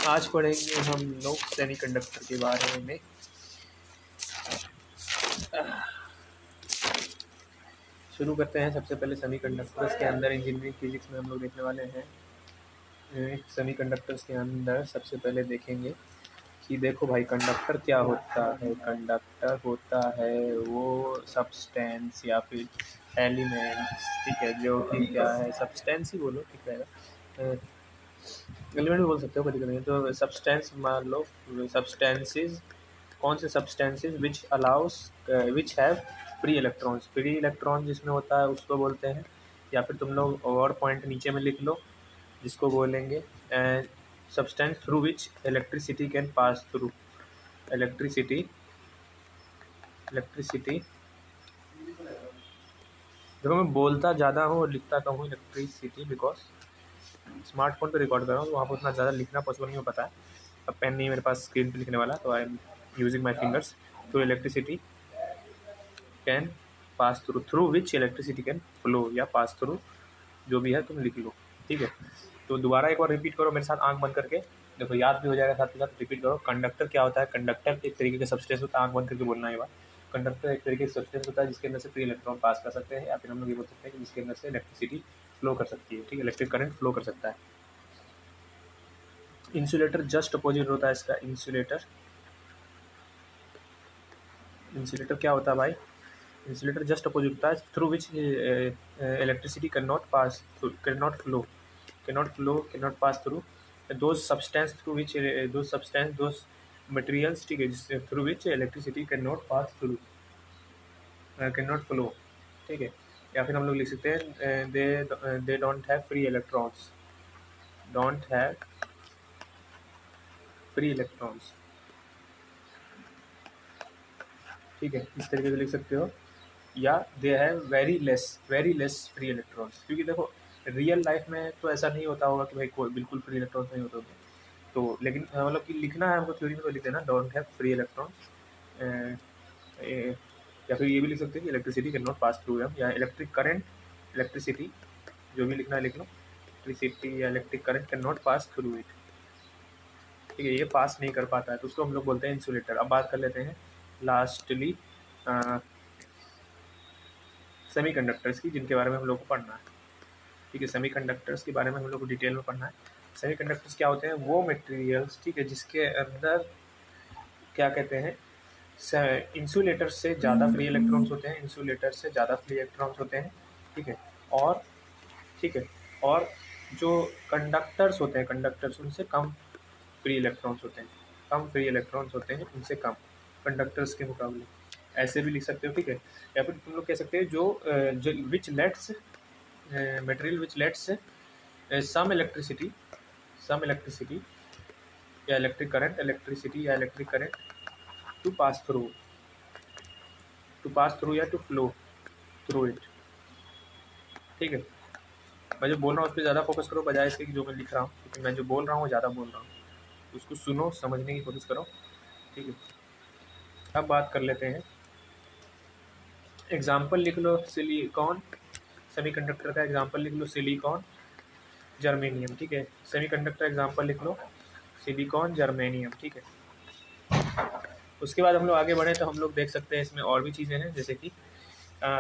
आज पढ़ेंगे हम लोग सेमीकंडक्टर के बारे में। शुरू करते हैं। सबसे पहले सेमीकंडक्टर्स के अंदर इंजीनियरिंग फिजिक्स में हम लोग देखने वाले हैं। सेमीकंडक्टर्स के अंदर सबसे पहले देखेंगे कि देखो भाई, कंडक्टर क्या होता है। कंडक्टर होता है वो सब्सटेंस या फिर एलिमेंट्स, ठीक है, जो कि क्या है, सब्सटेंस ही बोलो, ठीक रहेगा। एलिमेंट भी बोल सकते हो कभी कभी। तो सब्सटेंस मान लो, सब्सटेंसेस, कौन से substances which allow us which have free electrons. Free electron जिसमें होता है उसको बोलते हैं, या फिर तुम लोग और पॉइंट नीचे में लिख लो जिसको बोलेंगे substance through which electricity can pass through. Electricity electricity देखो, मैं बोलता ज़्यादा हूँ और लिखता कम हूँ। इलेक्ट्रिसिटी बिकॉज स्मार्टफोन पे रिकॉर्ड कर रहा हूँ तो वहाँ पर उतना ज़्यादा लिखना पॉसिबल नहीं हो पाता है। अब पेन नहीं है मेरे पास स्क्रीन पे लिखने वाला, तो I am using my fingers. तो electricity can pass through, through which electricity can flow या पास थ्रू, जो भी है तुम लिख लो, ठीक है। तो दोबारा एक बार रिपीट करो मेरे साथ, आंख बंद करके। देखो याद भी हो जाएगा, साथ के साथ रिपीट करो। कंडक्टर क्या होता है। कंडक्टर एक तरीके का सब्सटेंस होता है। आंख बंद करके बोलना है ये बात। कंडक्टर एक तरीके का सब्सटेंस होता है जिसके अंदर से फ्री इलेक्ट्रॉन पास कर सकते हैं, या फिर हम लोग ये बोल सकते हैं कि जिसके अंदर से इलेक्ट्रिसिटी फ्लो कर सकती है, ठीक है, इलेक्ट्रिक करंट फ्लो कर सकता है। इंसुलेटर जस्ट अपोजिट होता है इसका। इंसुलेटर इंसुलेटर क्या होता है भाई। इंसुलेटर जस्ट अपोजिट होता है through which electricity can not pass, can not flow, can not pass through those substance through which, those substance, those materials, ठीक है, through which electricity can not pass through, can not flow, ठीक है। या फिर हम लोग लिख सकते हैं they don't have free electrons, don't have free electrons, ठीक है, इस तरीके से लिख सकते हो। या they have very less free electrons. क्योंकि देखो रियल लाइफ में तो ऐसा नहीं होता होगा कि भाई कोई बिल्कुल फ्री इलेक्ट्रॉन्स नहीं होते होंगे, तो लेकिन मतलब कि लिखना है हमको, थ्योरी में तो लिख देना डोंट हैव फ्री इलेक्ट्रॉन्स। या फिर ये भी लिख सकते हैं कि electricity can not pass through them, या इलेक्ट्रिक करंट, इलेक्ट्रिसिटी, जो भी लिखना है लिख लो। इलेक्ट्रिसिटी या electric current can not pass through it, ठीक है, ये पास नहीं कर पाता है तो उसको हम लोग बोलते हैं इंसुलेटर। अब बात कर लेते हैं लास्टली सेमीकंडक्टर्स की, जिनके बारे में हम लोग को पढ़ना है, ठीक है। सेमीकंडक्टर्स के बारे में हम लोग को डिटेल में पढ़ना है। सेमीकंडक्टर्स क्या होते हैं, वो मटेरियल्स, ठीक है, जिसके अंदर क्या कहते हैं, इंसुलेटर से ज़्यादा फ्री इलेक्ट्रॉन्स होते हैं, इंसुलेटर से ज़्यादा फ्री इलेक्ट्रॉन्स होते हैं, ठीक है। और ठीक है, और जो कंडक्टर्स होते हैं, कंडक्टर्स उनसे कम फ्री इलेक्ट्रॉन्स होते हैं, कम फ्री इलेक्ट्रॉन्स होते हैं उनसे कम, कंडक्टर्स के मुकाबले। ऐसे भी लिख सकते हो, ठीक है। या फिर तुम लोग कह सकते हैं जो which lets material which lets some electricity, some electricity या इलेक्ट्रिक करंट, इलेक्ट्रिसिटी या electric current to pass through, to pass through या टू फ्लो थ्रू इट, ठीक है। मैं जो बोल रहा हूँ उस पर ज़्यादा फोकस करो बजाय इसके कि जो मैं लिख रहा हूँ, क्योंकि मैं जो बोल रहा हूँ वो ज़्यादा बोल रहा हूँ, उसको सुनो, समझने की कोशिश करो, ठीक है। अब बात कर लेते हैं, एग्जाम्पल लिख लो। सिलिकॉन, सेमीकंडक्टर का एग्जाम्पल लिख लो सिलिकॉन, जर्मेनियम, ठीक है। सेमीकंडक्टर एग्जाम्पल लिख लो सिलिकॉन, जर्मेनियम, ठीक है। उसके बाद हम लोग आगे बढ़े तो हम लोग देख सकते हैं इसमें और भी चीज़ें हैं, जैसे कि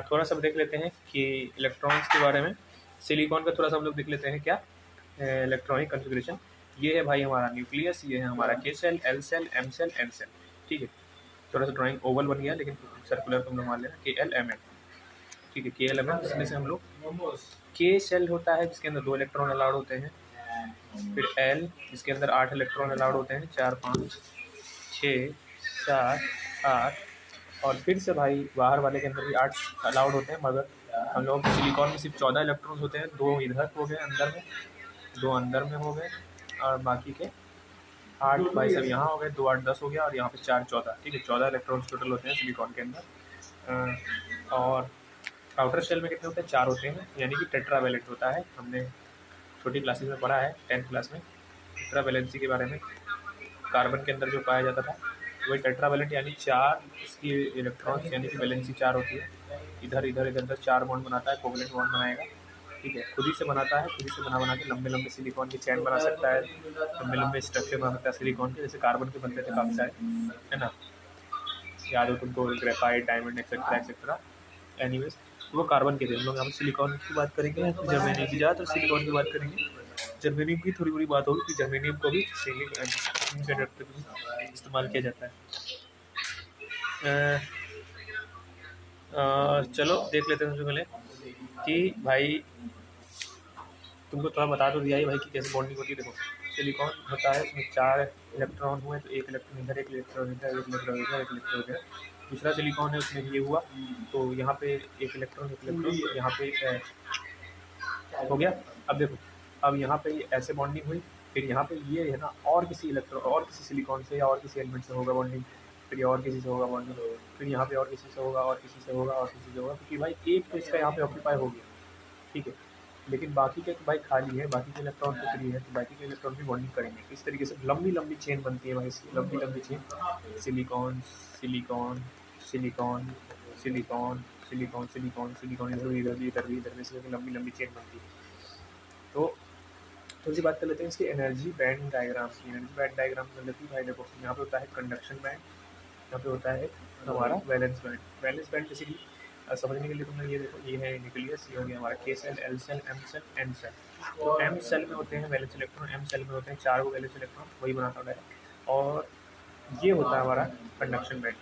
थोड़ा सा देख लेते हैं कि इलेक्ट्रॉन्स के बारे में। सिलिकॉन का थोड़ा सा हम लोग देख लेते हैं क्या, इलेक्ट्रॉनिक कन्फिग्रेशन। ये है भाई हमारा न्यूक्लियस, ये है हमारा K cell, L cell, M cell, N cell, ठीक है। थोड़ा सा ड्राइंग ओवल बन गया लेकिन सर्कुलर तुम लोग मान लेना, के एल एम एन, ठीक है, के एल एम एन, जिसमें से हम लोग के सेल होता है जिसके अंदर 2 इलेक्ट्रॉन अलाउड होते हैं, फिर एल जिसके अंदर 8 इलेक्ट्रॉन अलाउड होते हैं, 4 5 6 7 8, और फिर से भाई बाहर वाले के अंदर भी 8 अलाउड होते हैं, मगर हम लोग सिलिकॉन में सिर्फ 14 इलेक्ट्रॉन्स होते हैं। 2 इधर हो गए अंदर में, 2 अंदर में हो गए, और बाकी के 8 भाई सब यहाँ हो गए, 2 8 10 हो गया, और यहाँ पे 4 14, ठीक है, 14 इलेक्ट्रॉन्स टोटल होते हैं सिलिकॉन के अंदर। और आउटर शेल में कितने होते हैं, 4 होते हैं, यानी कि टेट्रावैलेंट होता है। हमने छोटी क्लासेस में पढ़ा है 10th क्लास में टेट्रावैलेंसी के बारे में। कार्बन के अंदर जो पाया जाता था वही टेट्रावैलेंट, यानी 4 इसकी इलेक्ट्रॉन्स, यानी कि वैलेंसी 4 होती है। इधर इधर इधर इधर 4 बॉन्ड बनाता है, कोवलेंट बॉन्ड बनाएगा, ठीक है, खुद ही से बनाता है, खुद ही से बना बना के लंबे लंबे सिलिकॉन की चैन बना सकता है, लंबे लंबे स्ट्रक्चर बना सकता है सिलिकॉन के, जैसे कार्बन के बनते थे काफ़ी सारे, है ना, याद हो तुमको, graphite, diamond etcetera etcetera. Anyways, वो कार्बन के थे। हम लोग यहाँ पर सिलिकॉन की बात करेंगे, जर्मेनियम की, ज़्यादातर सिलिकॉन की बात करेंगे। जर्मेनियम की थोड़ी बड़ी बात होगी कि जर्मेनियम को भी सेमीकंडक्टर में इस्तेमाल किया जाता है। चलो देख लेते हैं सबसे पहले कि भाई तुमको थोड़ा बता तो दिया ही भाई कि कैसे बॉन्डिंग होती है। देखो, सिलिकॉन होता है, उसमें 4 इलेक्ट्रॉन हुए, तो 1 इलेक्ट्रॉन इधर, 1 इलेक्ट्रॉन इधर, 1 इलेक्ट्रॉन इधर, 1 इलेक्ट्रॉन इधर। दूसरा सिलिकॉन है, उसमें ये हुआ, तो यहाँ पे 1 इलेक्ट्रॉन, 1 इलेक्ट्रॉन यहाँ पे हो गया। अब देखो, अब यहाँ पे ऐसे बॉन्डिंग हुई, फिर यहाँ पे ये है ना, और किसी इलेक्ट्रॉन और किसी सिलिकॉन से या और किसी एलिमेंट से होगा बॉन्डिंग, फिर और किसी से होगा बॉन्डिंग, फिर यहाँ पे और किसी से होगा, और किसी से होगा, और किसी से होगा, क्योंकि भाई एक तो इसका यहाँ पे ऑक्यूपाई हो गया, ठीक है। लेकिन बाकी के तो भाई खाली है, बाकी के इलेक्ट्रॉन तो फ्री है, तो बाकी के इलेक्ट्रॉन भी बॉन्डिंग करेंगे। इस तरीके से लंबी लंबी चेन बनती है भाई, इसकी लंबी लंबी chain, silicon silicon silicon silicon silicon silicon silicon, इधर भी इधर भी इधर भी इधर में से लंबी लंबी चेन बनती है। तो थोड़ी सी बात कर लेते हैं इसकी एनर्जी बैंड डायग्राम की। एनर्जी बैंड डायग्राम मतलब कि भाई देखो, यहाँ पे होता है कंडक्शन बैंड, यहाँ पे होता है हमारा valence band. Valence band basically समझने के लिए तुमने ये देखो, ये है न्यूक्लियस, ये हो गया हमारा K cell, L cell, M cell, N cell. तो एम सेल में होते हैं वैलेंस इलेक्ट्रॉन, एम सेल में होते हैं 4 को वैलेंस इलेक्ट्रॉन, वही बनाता है। और ये होता है हमारा कंडक्शन बैंड,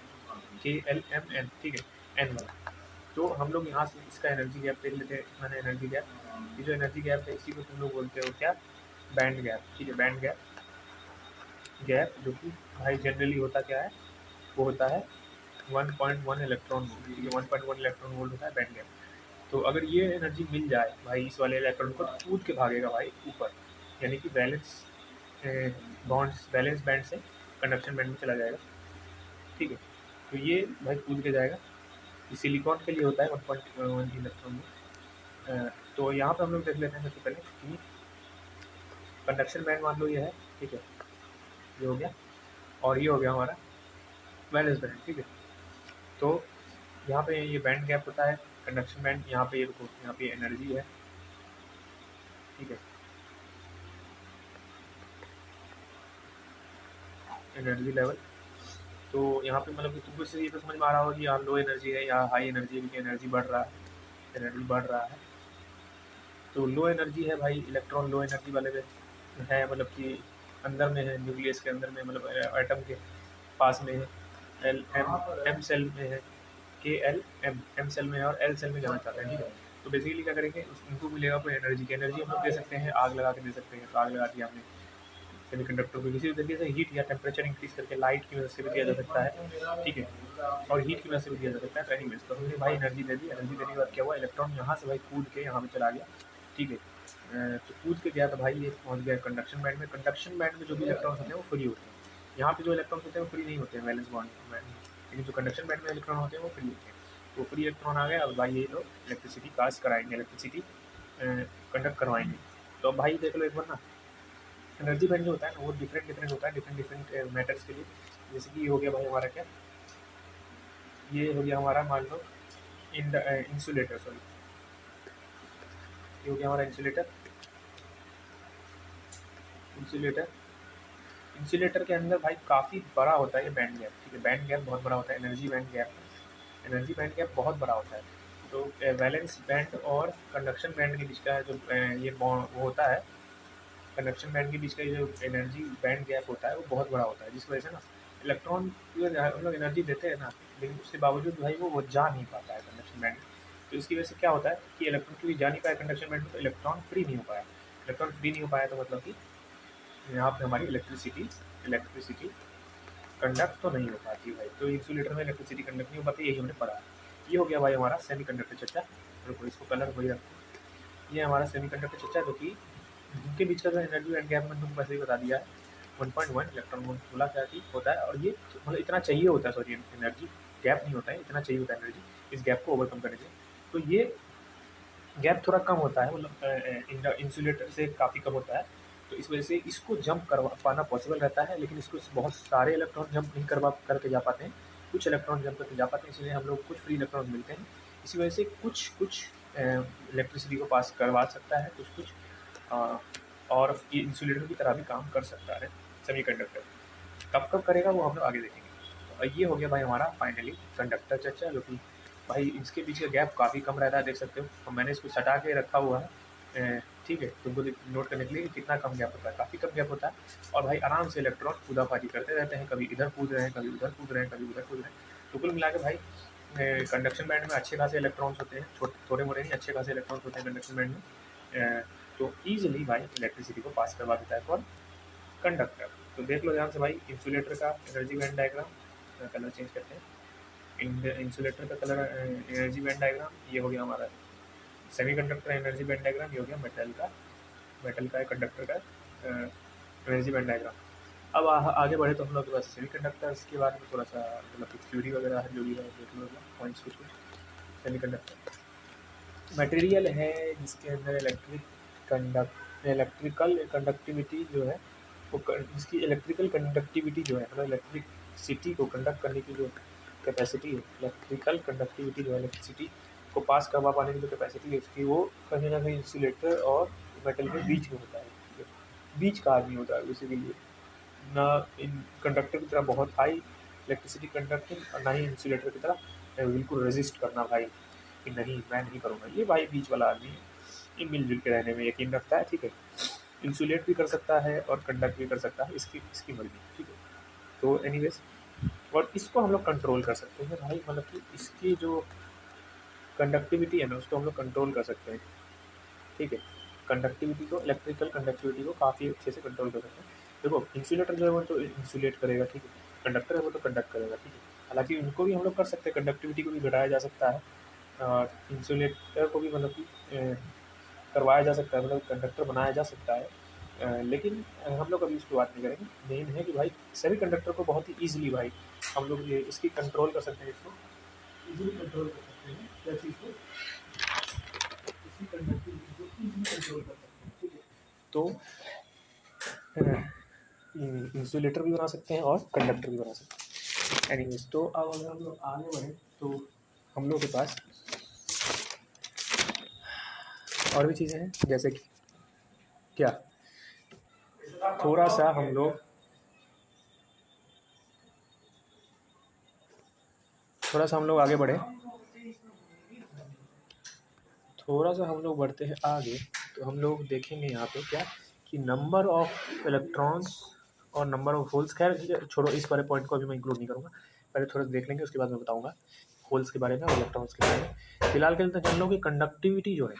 के एल एम एन, ठीक है, एन वाला। तो हम लोग यहाँ से इसका एनर्जी गैप देख लेते हैं। मैंने एनर्जी गैप, ये जो एनर्जी गैप है इसी को तुम लोग बोलते हो क्या, बैंड गैप, ठीक है। बैंड गैप, गैप जो कि भाई जनरली होता क्या है, वो होता है 1.1 इलेक्ट्रॉन वोल्ट, ठीक है, 1.1 इलेक्ट्रॉन वोल्ट होता है बैंड गैप। तो अगर ये एनर्जी मिल जाए भाई इस वाले इलेक्ट्रॉन को, तो कूद के भागेगा भाई ऊपर, यानी कि बैलेंस बॉन्ड्स, बैलेंस बैंड से कंडक्शन बैंड में चला जाएगा, ठीक है। तो ये भाई कूद के जाएगा। ये सिलिकॉन के लिए होता है 1.1 इलेक्ट्रॉन वोल्ट। तो यहाँ पे हम लोग देख लेते हैं सबसे पहले कि कंडक्शन बैंड मान लो ये है, ठीक है, ये हो गया, और ये हो गया हमारा वैलेंस बैंड, ठीक है। तो यहाँ पे ये बैंड गैप होता है, कंडक्शन बैंड, यहाँ पे ये रुको, यहाँ पे एनर्जी है, ठीक है, एनर्जी लेवल। तो यहाँ पे मतलब कि तुमको इससे ये तो समझ में आ रहा होगा कि यहाँ लो एनर्जी है या हाई एनर्जी है, क्योंकि एनर्जी बढ़ रहा है, एनर्जी बढ़ रहा है। तो लो एनर्जी है भाई, इलेक्ट्रॉन लो एनर्जी वाले में है, मतलब कि अंदर में है, न्यूक्लियस के अंदर में, मतलब एटम के पास में है। एल एम, एम सेल में है, के एल एम, एम सेल में है, और एल सेल में जाना चाहते हैं, ठीक है। तो बेसिकली क्या करेंगे, उनको मिलेगा कोई एनर्जी की, एनर्जी हम लोग दे सकते हैं, आग लगा के दे सकते हैं। तो आग लगा दी आपने सेमीकंडक्टर को, किसी भी तरीके से हीट या टेम्परेचर इंक्रीज करके लाइट की वजह से भी दिया जा सकता है, ठीक है, और हीट की वजह से भी दिया जा सकता है। तो एनीवेज, तो हमने भाई एनर्जी दे दी, एनर्जी देने के बाद क्या हुआ, इलेक्ट्रॉन यहाँ से भाई कूद के यहाँ पे चला गया, ठीक है। तो कूद के गया तो भाई ये पहुँच गया कंडक्शन बैंड में। कंडक्शन बैंड में जो भी इलेक्ट्रॉन होते हैं वो फ्री होते हैं, यहाँ पे जो इलेक्ट्रॉन होते हैं वो फ्री नहीं होते हैं वैलेंस बॉन्ड में, लेकिन जो कंडक्शन बैंड में इलेक्ट्रॉन होते हैं वो फ्री होते हैं। तो फ्री इलेक्ट्रॉन आ गए, अब भाई ये लोग इलेक्ट्रिसिटी पास कराएंगे, इलेक्ट्रिसिटी कंडक्ट करवाएंगे। तो अब भाई देख लो एक बार ना, एनर्जी बैंड जो होता है ना वो डिफरेंट डिफरेंट होता है डिफरेंट डिफरेंट मैटर्स के लिए। जैसे कि ये हो गया भाई हमारा क्या, ये हो गया हमारा मान लो इंसुलेटर, सॉरी, ये हो गया हमारा इंसुलेटर। इंसुलेटर, इंसुलेटर के अंदर भाई काफ़ी बड़ा होता है ये बैंड गैप, ठीक है, बैंड गैप बहुत बड़ा होता है, energy band gap, energy band gap बहुत बड़ा होता है। तो वैलेंस बैंड और कंडक्शन बैंड के बीच का जो ये वो होता है, कंडक्शन बैंड के बीच का जो एनर्जी बैंड गैप होता है वो बहुत बड़ा होता है, जिस वजह से ना इलेक्ट्रॉन हम लोग एनर्जी देते हैं ना, लेकिन उसके बावजूद भाई वो जा नहीं पाता है कंडक्शन बैंड में। तो इसकी वजह से क्या होता है कि इलेक्ट्रॉन क्योंकि जा नहीं पाया कंडक्शन बैंड में, तो इलेक्ट्रॉन फ्री नहीं हो पाया। इलेक्ट्रॉन फ्री नहीं हो पाया तो मतलब कि यहाँ पे हमारी इलेक्ट्रिसिटी इलेक्ट्रिसिटी कंडक्ट तो नहीं हो पाती भाई। तो इंसुलेटर में इलेक्ट्रिसिटी कंडक्ट नहीं हो पाती, यही हमने पढ़ा। ये हो गया भाई हमारा सेमी कंडक्टर चर्चा। रुको इसको कलर वही रखते, ये हमारा सेमी कंडक्टर चर्चा, जो कि जिनके बीच का जो एनर्जी बैंड गैप मैंने तुमको वैसे ही बता दिया है, 1.1 इलेक्ट्रॉन वोल्ट बोला क्या कि होता है। और ये मतलब इतना चाहिए होता है, सॉरी एनर्जी गैप नहीं होता है, इतना चाहिए होता है एनर्जी इस गैप को ओवरकम करने के लिए। तो ये गैप थोड़ा कम होता है, मतलब इंसुलेटर से काफ़ी कम होता है। तो इस वजह से इसको जंप करवा पाना पॉसिबल रहता है, लेकिन इसको बहुत सारे इलेक्ट्रॉन जंप नहीं करवा करके जा पाते हैं, कुछ इलेक्ट्रॉन जंप करके जा पाते हैं, इसलिए हम लोग कुछ फ्री इलेक्ट्रॉन मिलते हैं। इसी वजह से कुछ कुछ इलेक्ट्रिसिटी को पास करवा सकता है कुछ कुछ, और ये इंसुलेटर की तरह भी काम कर सकता है सेमीकंडक्टर। कब कब करेगा वो हम लोग आगे देखेंगे। तो ये हो गया भाई हमारा फाइनली कंडक्टर चर्चा, जो कि भाई इसके पीछे गैप काफ़ी कम रहता है, देख सकते हो। तो मैंने इसको सटा के रखा हुआ है, ठीक है, तुमको नोट करने के लिए कितना कम गैप होता है, काफ़ी कम गैप होता है। और भाई आराम से इलेक्ट्रॉन कूदाफारी करते रहते हैं, कभी इधर कूद रहे हैं, कभी उधर कूद रहे हैं, कभी उधर कूद रहे हैं। तो कुल मिला के भाई कंडक्शन बैंड में अच्छे खासे इलेक्ट्रॉन्स होते हैं, थोड़े मोड़े नहीं, अच्छे खासे इलेक्ट्रॉन्स होते हैं कंडक्शन बैंड में। तो ईजिली भाई इलेक्ट्रिसिटी को पास करवा देता है कौन, कंडक्टर। तो देख लो ध्यान से भाई, इंसुलेटर का energy band diagram, colour change करते हैं। इंसुलेटर का कलर एनर्जी बैंड डायग्राम ये हो गया हमारा, सेमीकंडक्टर एनर्जी बैंड डायग्राम ये हो गया मेटल का कंडक्टर का एनर्जी बैंड डायग्राम। अब आगे बढ़े तो हम लोग के पास सेमीकंडक्टर्स के बारे में थोड़ा सा, मतलब थ्योरी वगैरह जो भी है देख लो, पॉइंट्स कुछ कुछ। सेमीकंडक्टर मटेरियल है जिसके अंदर इलेक्ट्रिकल कंडक्टिविटी जो है वो इसकी इलेक्ट्रिकल कंडक्टिविटी जो है, मतलब इलेक्ट्रिसिटी को कंडक्ट करने की जो कैपेसिटी है, इलेक्ट्रिकल कंडक्टिविटी जो है इलेक्ट्रिसिटी को पास करवा पाने की जो कैपेसिटी है उसकी, वो कहीं ना कहीं इंसुलेटर और मेटल के बीच में होता है, बीच का आदमी होता है बेसिकली। ना इन कंडक्टर की तरह बहुत हाई इलेक्ट्रिसिटी कंडक्टिंग और ना ही इंसुलेटर की तरह बिल्कुल रेजिस्ट करना भाई कि नहीं मैं नहीं करूँगा। ये भाई बीच वाला आदमी है, ये मिलजुल के रहने में यकीन रखता है, ठीक है। इंसुलेट भी कर सकता है और कंडक्ट भी कर सकता है, इसकी मर्जी, ठीक है। तो एनीवेज, और इसको हम लोग कंट्रोल कर सकते हैं भाई, मतलब कि इसकी जो कंडक्टिविटी है ना उसको हम लोग कंट्रोल कर सकते हैं, ठीक है। कंडक्टिविटी को, इलेक्ट्रिकल कंडक्टिविटी को काफ़ी अच्छे से कंट्रोल कर सकते हैं। देखो इंसुलेटर जो है वो तो इंसुलेट करेगा, ठीक है, कंडक्टर है वो तो कंडक्ट करेगा, ठीक है। हालांकि उनको भी हम लोग कर सकते हैं, कंडक्टिविटी को भी बढ़ाया जा सकता है और इंसुलेटर को भी मतलब कि करवाया जा सकता है, मतलब कंडक्टर बनाया जा सकता है। लेकिन हम लोग अभी उसकी बात नहीं करेंगे। मेन है कि भाई सेमी कंडक्टर को बहुत ही ईजिली भाई हम लोग ये इसकी कंट्रोल कर सकते हैं, इसको ईजिली कंट्रोल कर सकते हैं, क्या चीज़ को, इसी कंडक्टिविटी को ईजिली कंट्रोल कर सकते हैं, ठीक है। तो इंसुलेटर भी बना सकते हैं और कंडक्टर भी बना सकते हैं। एनीवेज, तो अब अगर हम लोग आगे बढ़ें तो हम लोग के पास और भी चीज़ें हैं, जैसे कि क्या, थोड़ा सा हम लोग आगे बढ़े, थोड़ा सा हम लोग बढ़ते हैं आगे, तो हम लोग देखेंगे यहाँ पे क्या कि नंबर ऑफ इलेक्ट्रॉन्स और नंबर ऑफ होल्स। खैर छोड़ो, इस वाले पॉइंट को अभी मैं इंक्लूड नहीं करूँगा, पहले थोड़ा देख लेंगे, उसके बाद मैं बताऊँगा होल्स के बारे में और इलेक्ट्रॉन्स के बारे में। फिलहाल के लिए तो जान लो कि कंडक्टिविटी जो है,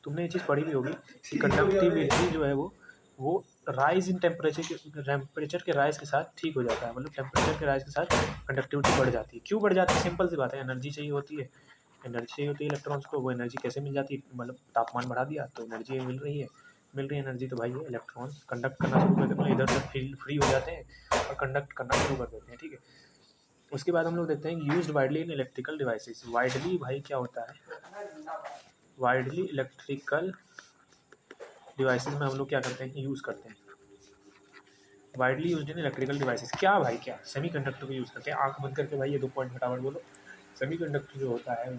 तुमने ये चीज़ पढ़ी भी होगी कि कंडक्टिविटी जो है वो राइज इन टेम्परेचर के राइज के साथ ठीक हो जाता है, मतलब टेम्परेचर के राइज के साथ कंडक्टिविटी बढ़ जाती है। क्यों बढ़ जाती है? सिंपल सी बात है, एनर्जी चाहिए होती है, इलेक्ट्रॉन्स को। वो एनर्जी कैसे मिल जाती है? मतलब तापमान बढ़ा दिया तो एनर्जी मिल रही है एनर्जी, तो भाई ये इलेक्ट्रॉन्स कंडक्ट करना शुरू कर देते हैं, इधर उधर फ्री हो जाते हैं और कंडक्ट करना शुरू कर देते हैं, ठीक है। उसके बाद हम लोग देखते हैं used widely in electrical devices. Widely भाई क्या होता है? वाइडली इलेक्ट्रिकल डिवाइसेस में हम लोग क्या करते हैं, यूज़ करते हैं। Widely used in electrical devices क्या भाई, क्या सेमीकंडक्टर को यूज़ करते हैं। आंख बंद करके भाई ये 2 पॉइंट फटाफट बोलो। सेमीकंडक्टर जो होता है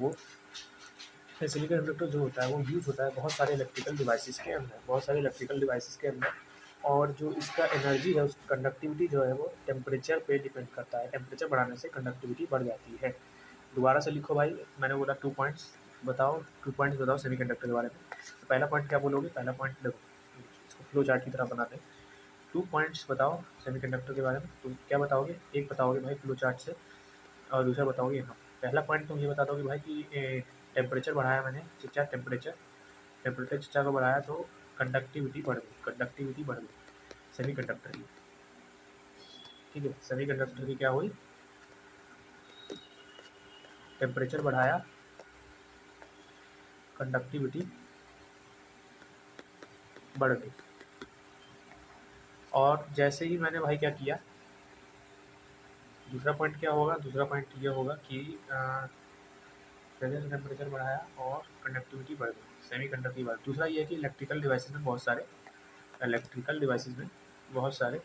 वो यूज़ होता है बहुत सारे इलेक्ट्रिकल डिवाइसेस के अंदर, और जो इसका एनर्जी है, उसकी कंडक्टिविटी जो है वो टेम्परेचर पे डिपेंड करता है। टेम्परेचर बढ़ाने से कंडक्टिविटी बढ़ जाती है। दोबारा से लिखो भाई, मैंने बोला 2 पॉइंट्स बताओ सेमीकंडक्टर के बारे में। तो पहला पॉइंट क्या बोलोगे? पहला पॉइंट देखो, इसको फ्लो चार्ट की तरह बनाते हैं। 2 पॉइंट्स बताओ सेमीकंडक्टर के बारे में, तो क्या बताओगे? एक बताओगे भाई फ्लो चार्ट से, और दूसरा बताओगे यहाँ। पहला पॉइंट तुम ये बता दोगे भाई कि टेम्परेचर बढ़ाया मैंने, चचा टेम्परेचर चचा को बढ़ाया तो कंडक्टिविटी बढ़ गई सेमीकंडक्टर की, ठीक है। सेमीकंडक्टर की क्या हुई? टेम्परेचर बढ़ाया, कंडक्टिविटी बढ़ गई। और जैसे ही मैंने भाई क्या किया, दूसरा पॉइंट क्या होगा? दूसरा पॉइंट ये होगा कि टेम्परेचर बढ़ाया और कंडक्टिविटी बढ़ गई, सेमीकंडक्टर की बात। दूसरा ये है कि इलेक्ट्रिकल डिवाइसेस में बहुत सारे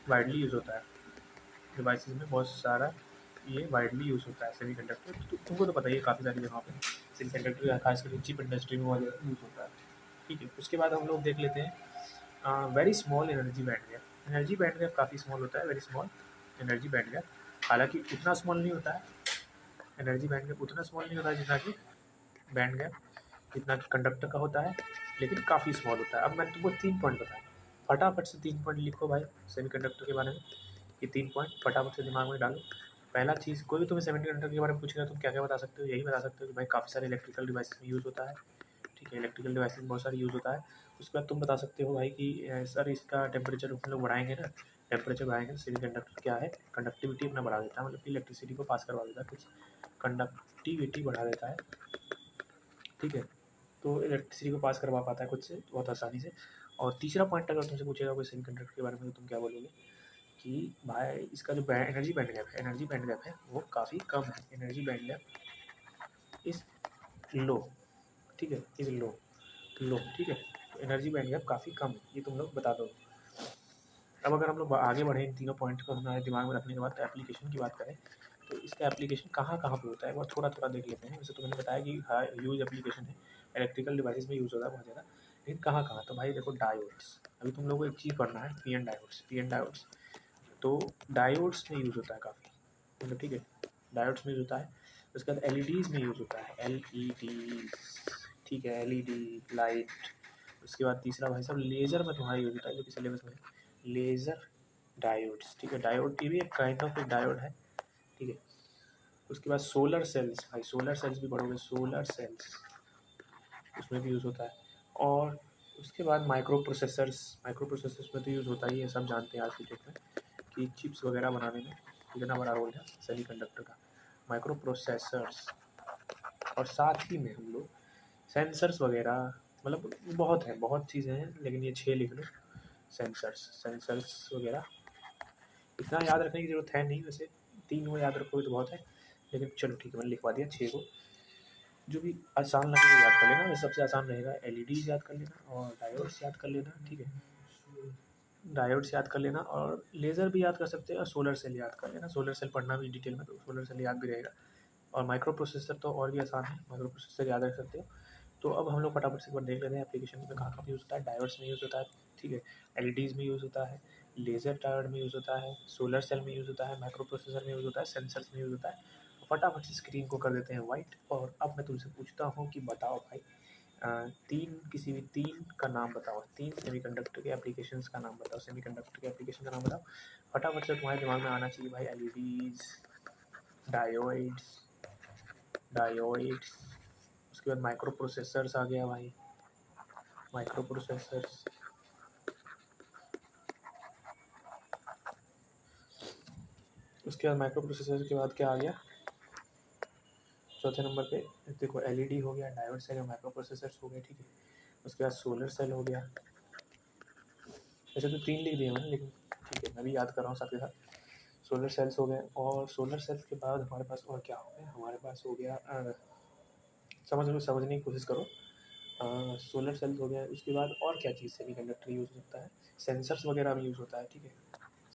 वाइडली यूज़ होता है, ये वाइडली यूज़ होता है सेमीकंडक्टर। तो तुमको तो पता ही है, काफ़ी सारी जगहों पे सेमीकंडक्टर खास करके चिप इंडस्ट्री में बहुत ज़्यादा यूज़ होता है। ठीक है, उसके बाद हम लोग देख लेते हैं very small energy band gap. Energy band gap काफ़ी स्मॉल होता है, very small energy band gap. हालांकि उतना स्मॉल नहीं होता है, एनर्जी बैंड गैप उतना स्मॉल नहीं होता है जितना कि बैंड गैप जितना कि कंडक्टर का होता है, लेकिन काफ़ी स्मॉल होता है। अब मैं तुमको 3 पॉइंट बताऊँ, फटाफट से 3 पॉइंट लिखो भाई सेमीकंडक्टर के बारे में। ये 3 पॉइंट फटाफट से दिमाग में डालो। पहला चीज़, कोई भी तुम्हें सेमीकंडक्टर के बारे में पूछेगा तुम क्या क्या बता सकते हो? यही बता सकते हो कि भाई काफ़ी सारे इलेक्ट्रिकल डिवाइस में यूज़ होता है। ठीक है, इलेक्ट्रिकल डिवाइस में बहुत सारे यूज़ होता है। उसके बाद तुम बता सकते हो भाई कि सर इसका टेम्परेचर हम लोग बढ़ाएंगे ना, टेम्परेचर बढ़ाएंगे तो सेमीकंडक्टर क्या है, कंडक्टिविटी अपना बढ़ा देता है, मतलब कि इलेक्ट्रिसिटी को पास करवा देता है, कुछ कंडक्टिविटी बढ़ा देता है। ठीक है, तो इलेक्ट्रिसिटी को पास करवा पाता है खुद से बहुत आसानी से। और तीसरा पॉइंट अगर तुमसे पूछेगा कोई सेमीकंडक्टर के बारे में तो तुम क्या बोलोगे कि भाई इसका जो एनर्जी बैंड गैप है, एनर्जी बैंड गैप है वो काफ़ी कम है, energy band gap is low. ठीक है, इज़ लो। ठीक है, तो एनर्जी बैंड गैप काफ़ी कम है, ये तुम लोग बता दो। अब अगर हम लोग आगे बढ़े इन तीनों पॉइंट को हमारे दिमाग में रखने के बाद एप्लीकेशन की बात करें तो इसका एप्लीकेशन कहाँ कहाँ पे होता है वो थोड़ा थोड़ा देख लेते हैं। वैसे तो मैंने बताया कि हाँ यूज एप्लीकेशन है, इलेक्ट्रिकल डिवाइसेस में यूज़ होता है बहुत ज़्यादा, लेकिन कहाँ कहाँ? तो भाई देखो डायोड्स, अभी तुम लोगों को एक चीज़ पढ़ना है, पी एन डायोड्स। तो डायोड्स में यूज़ होता है काफ़ी, मतलब ठीक है, डायोड्स में यूज़ होता है। उसके बाद एलईडीज़ में यूज़ होता है, एलईडीज़। ठीक है, एलईडी लाइट। उसके बाद तीसरा भाई साहब लेज़र में तुम्हारा यूज़ होता है, जो कि सिलेबस में है, लेज़र डायोड्स। ठीक है, डायोड ये भी एक काइंड ऑफ एक डायोड है। ठीक है, उसके बाद सोलर सेल्स, भाई सोलर सेल्स भी पढ़ोगे, सोलर सेल्स उसमें भी यूज़ होता है। और उसके बाद माइक्रो प्रोसेसर्स में तो यूज़ होता ही है, सब जानते हैं आज की डेट में कि चिप्स वगैरह बनाने में कितना बड़ा रोल है सेमीकंडक्टर का, माइक्रो प्रोसेसर्स। और साथ ही में हम लोग सेंसर्स वगैरह, मतलब बहुत है, बहुत चीज़ें हैं, लेकिन ये 6 लिख लो, सेंसर्स वगैरह। इतना याद रखने की ज़रूरत है नहीं, वैसे 3 को याद रखोगे तो बहुत है, लेकिन चलो ठीक है, मैंने लिखवा दिया 6 को। जो भी आसान लगे वो याद कर लेना, वैसे सबसे आसान रहेगा एलईडीज़ याद कर लेना और डायोड्स याद कर लेना। ठीक है, डायोड्स याद कर लेना और लेज़र भी याद कर सकते हैं और सोलर सेल याद कर लेना। सोलर सेल पढ़ना भी डिटेल में, तो सोलर सेल याद भी रहेगा। और माइक्रो प्रोसेसर तो और भी आसान है, माइक्रो प्रोसेसर याद रख सकते हो। तो अब हम लोग फटाफट से एक बार देख लेते हैं एप्लीकेशन में कहाँ कहाँ यूज़ होता है। डायोड्स में यूज़ होता है, ठीक है, एलईडीज़ में यूज़ होता है, लेज़र डायोड में यूज़ होता है, सोलर सेल में यूज़ होता है, माइक्रो प्रोसेसर में यूज़ होता है, सेंसर्स में यूज़ होता है। फटाफट से स्क्रीन को कर देते हैं वाइट। और अब मैं तुमसे पूछता हूँ कि बताओ भाई, किसी भी 3 का नाम बताओ, 3 सेमीकंडक्टर के एप्लीकेशंस का नाम बताओ, सेमीकंडक्टर के एप्लीकेशन का नाम बताओ। फटाफट से तुम्हारे दिमाग में आना चाहिए भाई, एलईडीज़, डायोइड्स, उसके बाद माइक्रो प्रोसेसर्स आ गया भाई, माइक्रो प्रोसेसर्स। उसके बाद माइक्रो प्रोसेसर के बाद क्या आ गया चौथे नंबर पे? देखो एलईडी हो गया, डायोड सेल और माइक्रो प्रोसेसर्स हो गए। ठीक है, उसके बाद सोलर सेल हो गया। वैसे तो 3 लिख दिए मैंने, लेकिन ठीक है मैं भी याद कर रहा हूँ साथ के साथ। सोलर सेल्स हो गए, और सोलर सेल्स के बाद हमारे पास और क्या हो गया? हमारे पास हो गया समझने की कोशिश करो। सोलर सेल्स हो गया, उसके बाद और क्या चीज़ सेमीकंडक्टर यूज़ हो सकता है? सेंसर्स वगैरह भी यूज़ होता है। ठीक है,